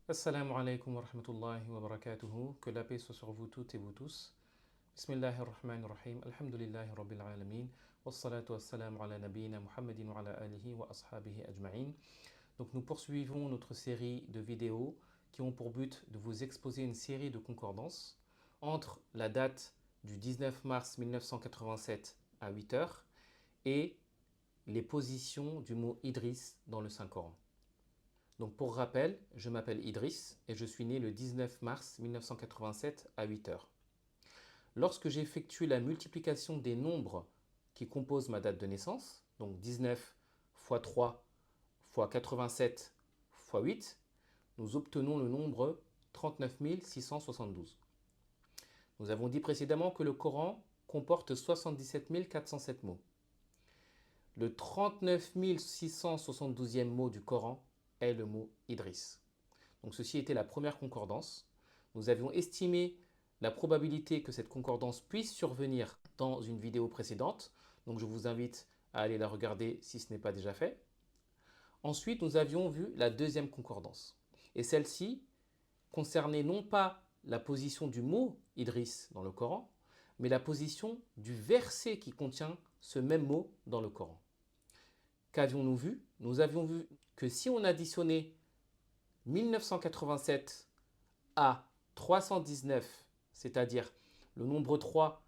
Assalamu alaikum wa rahmatullahi wa barakatuhu. Que la paix soit sur vous toutes et vous tous. Bismillahir Rahmanir Rahim. Alhamdulillahi Rabbil Alamin. Wassalatu wassalamu ala nabiyyina Muhammadin wa ala alihi wa ashabihi ajma'in. Donc nous poursuivons notre série de vidéos qui ont pour but de vous exposer une série de concordances entre la date du 19 mars 1987 à 8 heures et les positions du mot Idriss dans le Saint-Coran. Donc pour rappel, je m'appelle Idriss et je suis né le 19 mars 1987 à 8 heures. Lorsque j'ai effectué la multiplication des nombres qui composent ma date de naissance, donc 19 fois 3 fois 87 fois 8, nous obtenons le nombre 39 672. Nous avons dit précédemment que le Coran comporte 77 407 mots. Le 39 672e mot du Coran est le mot Idriss. Donc ceci était la première concordance. Nous avions estimé la probabilité que cette concordance puisse survenir dans une vidéo précédente. Donc je vous invite à aller la regarder si ce n'est pas déjà fait. Ensuite, nous avions vu la deuxième concordance. Et celle-ci concernait non pas la position du mot Idriss dans le Coran, mais la position du verset qui contient ce même mot dans le Coran. Qu'avions-nous vu? Nous avions vu que si on additionnait 1987 à 319, c'est-à-dire le nombre 3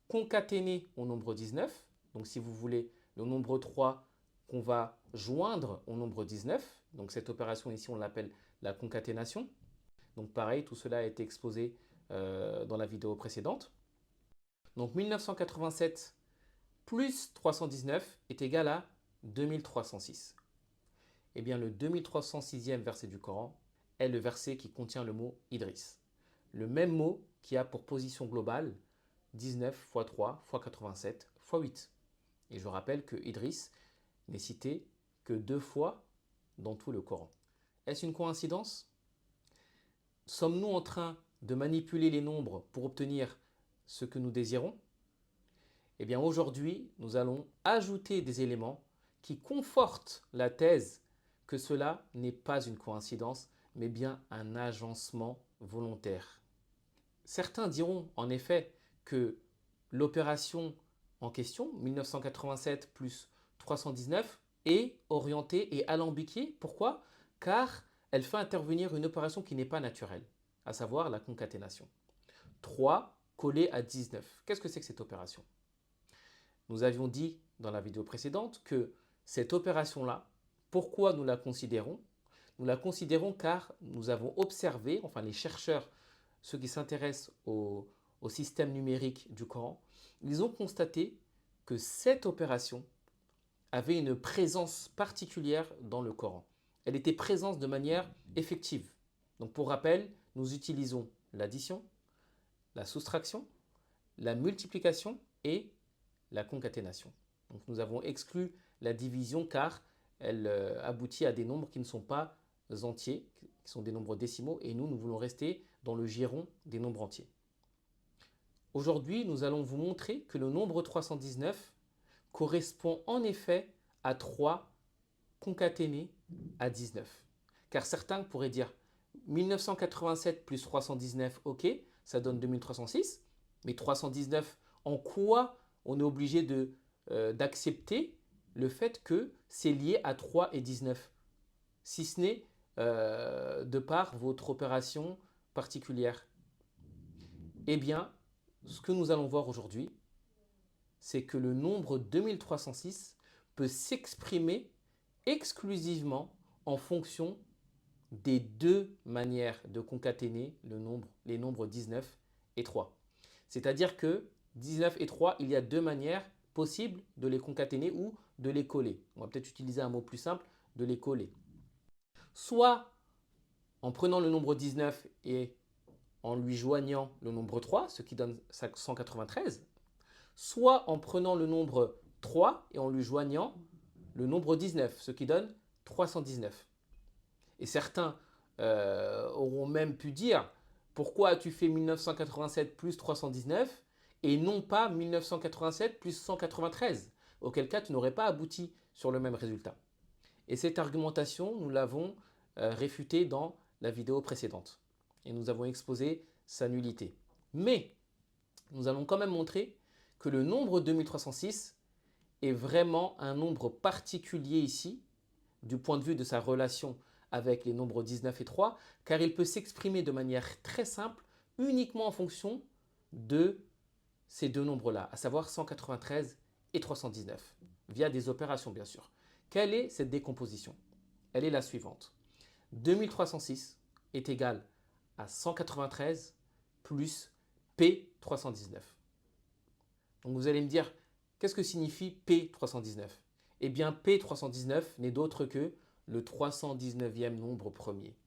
concaténé au nombre 19, donc si vous voulez le nombre 3 qu'on va joindre au nombre 19, donc cette opération ici on l'appelle la concaténation. Donc pareil, tout cela a été exposé dans la vidéo précédente. Donc 1987 plus 319 est égal à 2306. Eh bien, le 2306e verset du Coran est le verset qui contient le mot Idriss. Le même mot qui a pour position globale 19 x 3 x 87 x 8. Et je rappelle que Idriss n'est cité que 2 fois dans tout le Coran. Est-ce une coïncidence? Sommes-nous en train de manipuler les nombres pour obtenir ce que nous désirons? Eh bien, aujourd'hui, nous allons ajouter des éléments qui confortent la thèse que cela n'est pas une coïncidence, mais bien un agencement volontaire. Certains diront en effet que l'opération en question, 1987 plus 319, est orientée et alambiquée. Pourquoi? Car elle fait intervenir une opération qui n'est pas naturelle, à savoir la concaténation. 3 collé à 19. Qu'est-ce que c'est que cette opération? Nous avions dit dans la vidéo précédente que cette opération-là, pourquoi nous la considérons? Nous la considérons car nous avons observé, enfin les chercheurs, ceux qui s'intéressent au système numérique du Coran, ils ont constaté que cette opération avait une présence particulière dans le Coran. Elle était présente de manière effective. Donc pour rappel, nous utilisons l'addition, la soustraction, la multiplication et la concaténation. Donc nous avons exclu la division car elle aboutit à des nombres qui ne sont pas entiers, qui sont des nombres décimaux, et nous voulons rester dans le giron des nombres entiers. Aujourd'hui, nous allons vous montrer que le nombre 319 correspond en effet à 3 concaténé à 19. Car certains pourraient dire 1987 plus 319, ok, ça donne 2306, mais 319, en quoi on est obligé d'accepter le fait que c'est lié à 3 et 19, si ce n'est de par votre opération particulière? Eh bien, ce que nous allons voir aujourd'hui, c'est que le nombre 2306 peut s'exprimer exclusivement en fonction des deux manières de concaténer les nombres 19 et 3. C'est-à-dire que 19 et 3, il y a deux manières possibles de les concaténer ou de les coller. On va peut-être utiliser un mot plus simple, de les coller. Soit en prenant le nombre 19 et en lui joignant le nombre 3, ce qui donne 193, soit en prenant le nombre 3 et en lui joignant le nombre 19, ce qui donne 319. Et certains auront même pu dire, pourquoi as-tu fait 1987 plus 319 et non pas 1987 plus 193? Auquel cas, tu n'aurais pas abouti sur le même résultat. Et cette argumentation, nous l'avons réfutée dans la vidéo précédente. Et nous avons exposé sa nullité. Mais nous allons quand même montrer que le nombre 2306 est vraiment un nombre particulier ici, du point de vue de sa relation avec les nombres 19 et 3, car il peut s'exprimer de manière très simple uniquement en fonction de ces deux nombres-là, à savoir 193 et 319, via des opérations bien sûr. Quelle est cette décomposition? Elle est la suivante. 2306 est égal à 193 plus P319. Donc vous allez me dire, qu'est-ce que signifie P319? Eh bien, P319 n'est d'autre que le 319e nombre premier.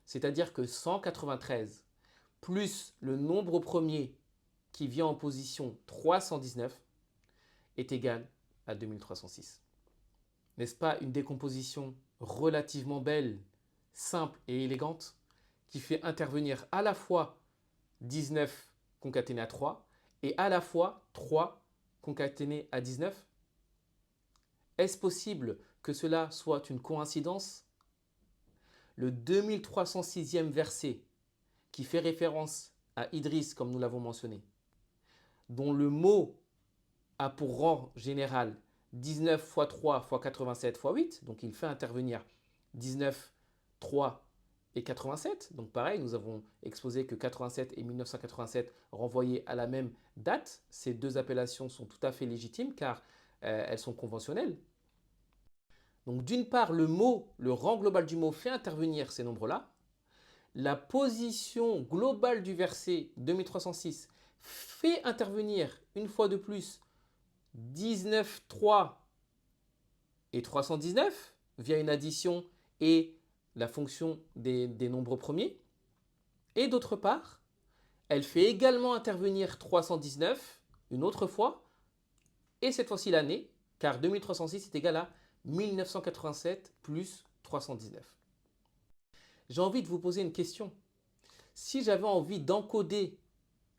C'est-à-dire que 193 plus le nombre premier qui vient en position 319 est égal à 2306. N'est-ce pas une décomposition relativement belle, simple et élégante qui fait intervenir à la fois 19 concaténé à 3 et à la fois 3 concaténé à 19? Est-ce possible que cela soit une coïncidence? Le 2306e verset qui fait référence à Idriss, comme nous l'avons mentionné, dont le mot a pour rang général 19 x 3 x 87 x 8, donc il fait intervenir 19, 3 et 87. Donc pareil, nous avons exposé que 87 et 1987 renvoyaient à la même date. Ces deux appellations sont tout à fait légitimes car elles sont conventionnelles. Donc d'une part, le rang global du mot fait intervenir ces nombres-là. La position globale du verset 2306 fait intervenir une fois de plus 19, 3 et 319 via une addition et la fonction des nombres premiers. Et d'autre part, elle fait également intervenir 319 une autre fois, et cette fois-ci l'année, car 2306 est égal à 1987 plus 319. J'ai envie de vous poser une question. Si j'avais envie d'encoder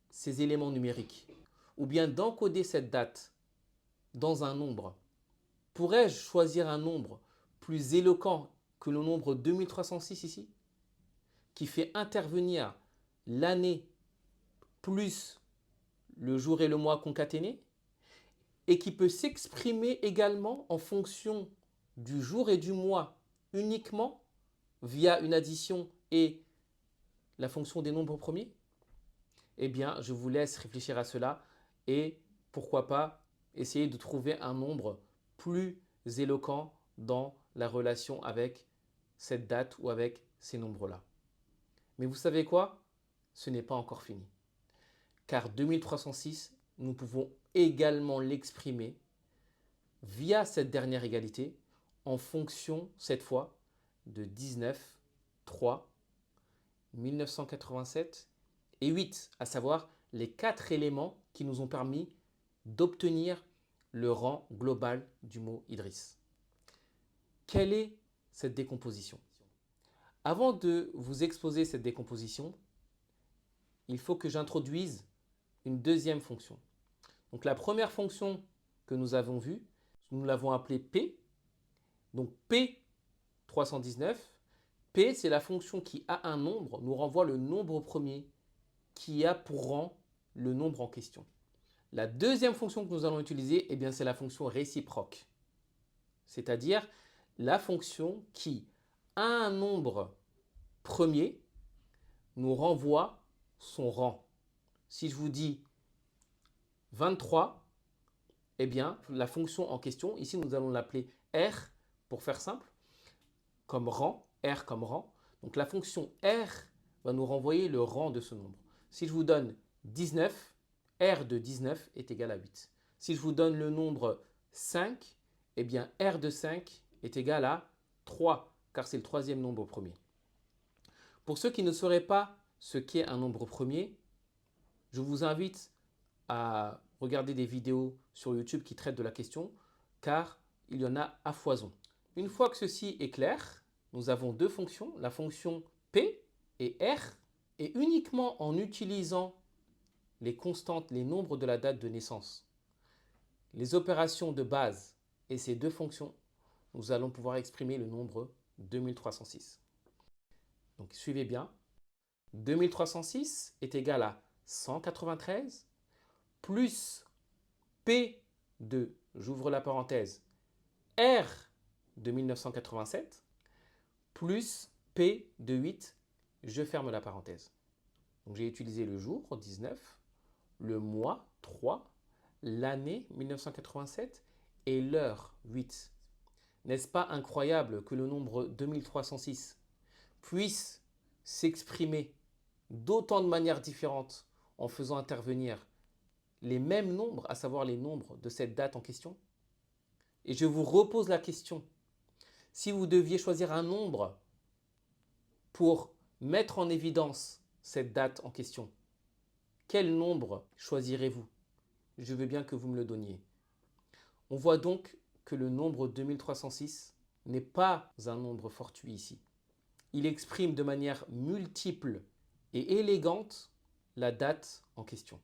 ces éléments numériques, ou bien d'encoder cette date dans un nombre, pourrais-je choisir un nombre plus éloquent que le nombre 2306 ici, qui fait intervenir l'année plus le jour et le mois concaténés, et qui peut s'exprimer également en fonction du jour et du mois uniquement via une addition et la fonction des nombres premiers? Eh bien, je vous laisse réfléchir à cela et pourquoi pas essayer de trouver un nombre plus éloquent dans la relation avec cette date ou avec ces nombres-là. Mais vous savez quoi? Ce n'est pas encore fini. Car 2306, nous pouvons également l'exprimer via cette dernière égalité en fonction, cette fois, de 19, 3, 1987 et 8, à savoir les 4 éléments qui nous ont permis d'obtenir le rang global du mot Idriss. Quelle est cette décomposition? Avant de vous exposer cette décomposition, il faut que j'introduise une deuxième fonction. Donc la première fonction que nous avons vue, nous l'avons appelée P. Donc P 319. P, c'est la fonction qui a un nombre, nous renvoie le nombre premier qui a pour rang le nombre en question. La deuxième fonction que nous allons utiliser, eh bien, c'est la fonction réciproque. C'est-à-dire la fonction qui a un nombre premier nous renvoie son rang. Si je vous dis 23, eh bien, la fonction en question, ici nous allons l'appeler R pour faire simple, comme rang, R comme rang. Donc la fonction R va nous renvoyer le rang de ce nombre. Si je vous donne 19, R de 19 est égal à 8. Si je vous donne le nombre 5, eh bien R de 5 est égal à 3, car c'est le troisième nombre premier. Pour ceux qui ne sauraient pas ce qu'est un nombre premier, je vous invite à regarder des vidéos sur YouTube qui traitent de la question, car il y en a à foison. Une fois que ceci est clair, nous avons deux fonctions, la fonction P et R, et uniquement en utilisant les constantes, les nombres de la date de naissance, les opérations de base et ces deux fonctions, nous allons pouvoir exprimer le nombre 2306. Donc suivez bien. 2306 est égal à 193 plus P de, j'ouvre la parenthèse, R de 1987 plus P de 8, je ferme la parenthèse. Donc j'ai utilisé le jour 19, le mois 3, l'année 1987 et l'heure 8. N'est-ce pas incroyable que le nombre 2306 puisse s'exprimer d'autant de manières différentes en faisant intervenir les mêmes nombres, à savoir les nombres de cette date en question? Et je vous repose la question. Si vous deviez choisir un nombre pour mettre en évidence cette date en question, quel nombre choisirez-vous? Je veux bien que vous me le donniez. On voit donc que le nombre 2306 n'est pas un nombre fortuit ici. Il exprime de manière multiple et élégante la date en question.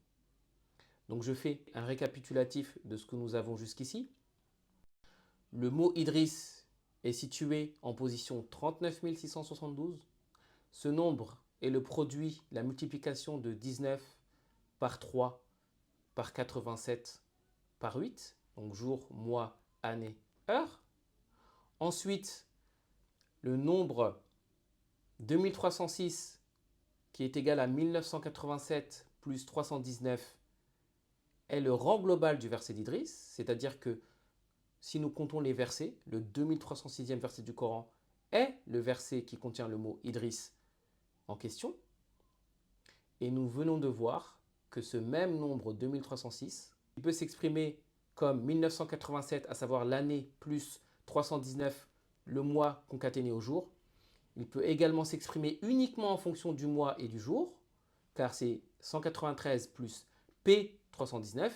Donc je fais un récapitulatif de ce que nous avons jusqu'ici. Le mot Idriss est situé en position 39 672. Ce nombre est le produit, la multiplication de 19 par 3 par 87 par 8, donc jour, mois, année, heure. Ensuite, le nombre 2306 qui est égal à 1987 plus 319 est le rang global du verset d'Idriss, c'est-à-dire que si nous comptons les versets, le 2306e verset du Coran est le verset qui contient le mot Idriss en question. Et nous venons de voir que ce même nombre 2306 il peut s'exprimer comme 1987, à savoir l'année plus 319, le mois concaténé au jour. Il peut également s'exprimer uniquement en fonction du mois et du jour, car c'est 193 plus P319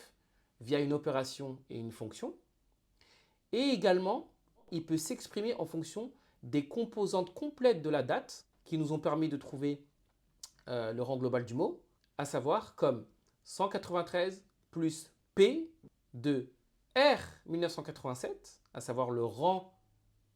via une opération et une fonction. Et également, il peut s'exprimer en fonction des composantes complètes de la date qui nous ont permis de trouver le rang global du mot, à savoir comme 193 plus P de R 1987, à savoir le rang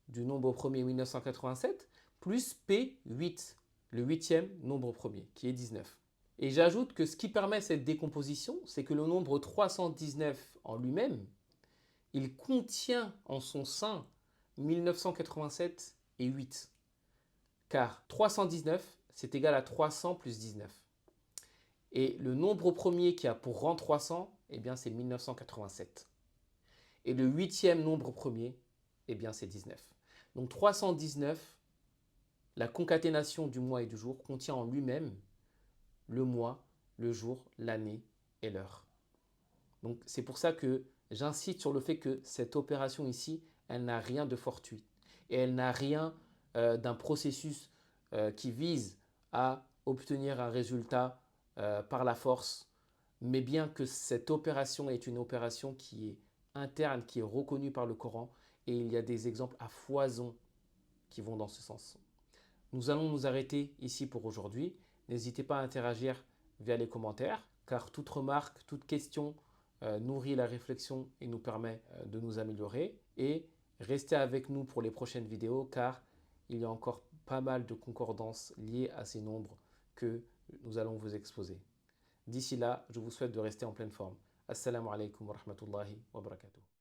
du nombre premier 1987, plus P8, le huitième nombre premier, qui est 19. Et j'ajoute que ce qui permet cette décomposition, c'est que le nombre 319 en lui-même, il contient en son sein 1987 et 8. Car 319, c'est égal à 300 plus 19. Et le nombre premier qui a pour rang 300, eh bien c'est 1987. Et le huitième nombre premier, eh bien c'est 19. Donc 319, la concaténation du mois et du jour, contient en lui-même le mois, le jour, l'année et l'heure. Donc c'est pour ça que j'insiste sur le fait que cette opération ici, elle n'a rien de fortuit. Et elle n'a rien d'un processus qui vise à obtenir un résultat par la force, mais bien que cette opération est une opération qui est interne, qui est reconnue par le Coran, et il y a des exemples à foison qui vont dans ce sens. Nous allons nous arrêter ici pour aujourd'hui. N'hésitez pas à interagir via les commentaires, car toute remarque, toute question nourrit la réflexion et nous permet de nous améliorer. Et restez avec nous pour les prochaines vidéos, car il y a encore pas mal de concordances liées à ces nombres que nous allons vous exposer. D'ici là, je vous souhaite de rester en pleine forme. Assalamu alaikum wa rahmatullahi wa barakatuh.